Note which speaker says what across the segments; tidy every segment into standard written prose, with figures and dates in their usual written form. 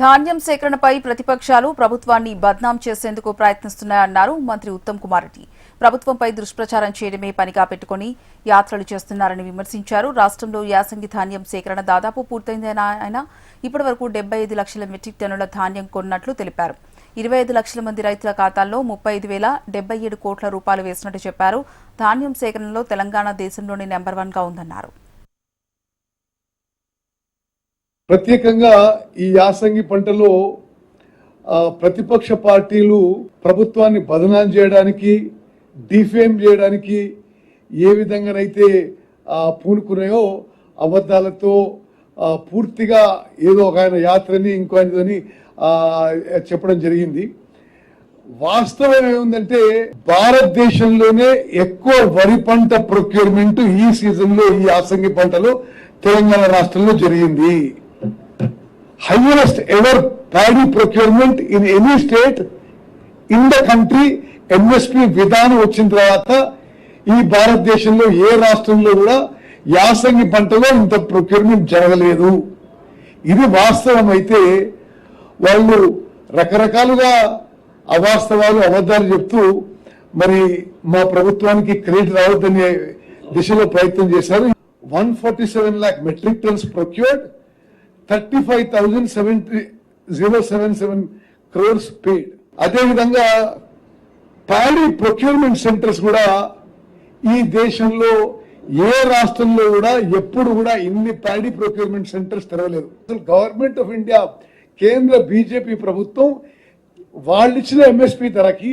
Speaker 1: ధాన్యం సేకరణపై ప్రతిపక్షాలు ప్రభుత్వాన్ని బద్నాం చేసేందుకు ప్రయత్నిస్తున్నాయన్నారు మంత్రి ఉత్తమ్ కుమార్ రెడ్డి. ప్రభుత్వంపై దుష్ప్రచారం చేయడమే పనిగా పెట్టుకుని యాత్రలు చేస్తున్నారని విమర్శించారు. రాష్ట్రంలో యాసంగి ధాన్యం సేకరణ దాదాపు పూర్తయిందని ఆయన ఇప్పటి వరకు 75 లక్షల మెట్రిక్ టన్నుల ధాన్యం కొన్నట్లు తెలిపారు. 25 లక్షల మంది రైతుల ఖాతాల్లో 35,077 కోట్ల రూపాయలు వేసినట్టు చెప్పారు. ధాన్యం సేకరణలో తెలంగాణ దేశంలోని నెంబర్ 1 గా ఉందన్నారు.
Speaker 2: ప్రత్యేకంగా ఈ యాసంగి పంటలో ప్రతిపక్ష పార్టీలు ప్రభుత్వాన్ని బదనాం చేయడానికి, డిఫేమ్ చేయడానికి ఏ విధంగానైతే పూనుకున్నాయో అబద్ధాలతో పూర్తిగా ఏదో ఒక ఆయన యాత్రని ఇంకో ఆయనని చెప్పడం జరిగింది. వాస్తవం ఏముందంటే భారతదేశంలోనే ఎక్కువ వరి పంట ప్రొక్యూర్మెంట్ ఈ సీజన్లో ఈ యాసంగి పంటలో తెలంగాణ రాష్ట్రంలో జరిగింది. Highest ever paddy procurement in any state in the country. MSP విధానం వచ్చిన తర్వాత ఈ భారతదేశంలో ఏ రాష్ట్రంలో కూడా యాసంగి పంటలో ఇంత ప్రొక్యూర్మెంట్ జరగలేదు. ఇది వాస్తవం. అయితే వాళ్ళు రకరకాలుగా అవాస్తవాలు అబద్ధాలు చెప్తూ మరి మా ప్రభుత్వానికి క్రెడిట్ రావద్దనే దిశలో ప్రయత్నం చేశారు. 147 lakh metric tons procured, 35,077 crores paid. అదేవిధంగా ప్యాడీ ప్రొక్యూర్మెంట్ సెంటర్స్ కూడా ఈ దేశంలో ఏ రాష్ట్రంలో కూడా ఎప్పుడు కూడా ఇన్ని ప్యాడీ ప్రొక్యూర్మెంట్ సెంటర్స్ తెరవలేదు. గవర్నమెంట్ ఆఫ్ ఇండియా, కేంద్ర బీజేపీ ప్రభుత్వం వాళ్ళిచ్చిన ఎంఎస్పి ధరకి,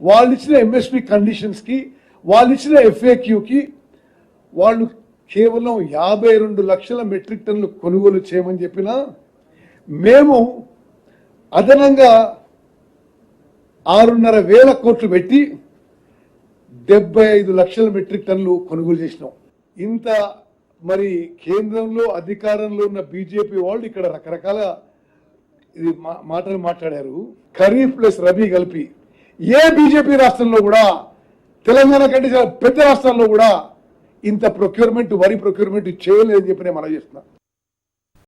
Speaker 2: వాళ్ళిచ్చిన ఎంఎస్పి కండిషన్స్ కి, వాళ్ళిచ్చిన ఎఫ్ఏక్యూకి వాళ్ళు కేవలం 52 లక్షల మెట్రిక్ టన్నులు కొనుగోలు చేయమని చెప్పినా మేము అదనంగా 6,500 కోట్లు పెట్టి 75 లక్షల మెట్రిక్ టన్నులు కొనుగోలు చేసినాం. ఇంత మరి కేంద్రంలో అధికారంలో ఉన్న బీజేపీ వాళ్ళు ఇక్కడ రకరకాల మాటలు మాట్లాడారు. ఖరీఫ్ ప్లస్ రబీ కలిపి ఏ బీజేపీ రాష్ట్రంలో కూడా, తెలంగాణ కంటే పెద్ద రాష్ట్రాల్లో కూడా ఇంత ప్రొక్యూర్మెంట్, వరి ప్రొక్యూర్మెంట్ చేయలేదని చెప్పి నేను మనవి చేస్తున్నా.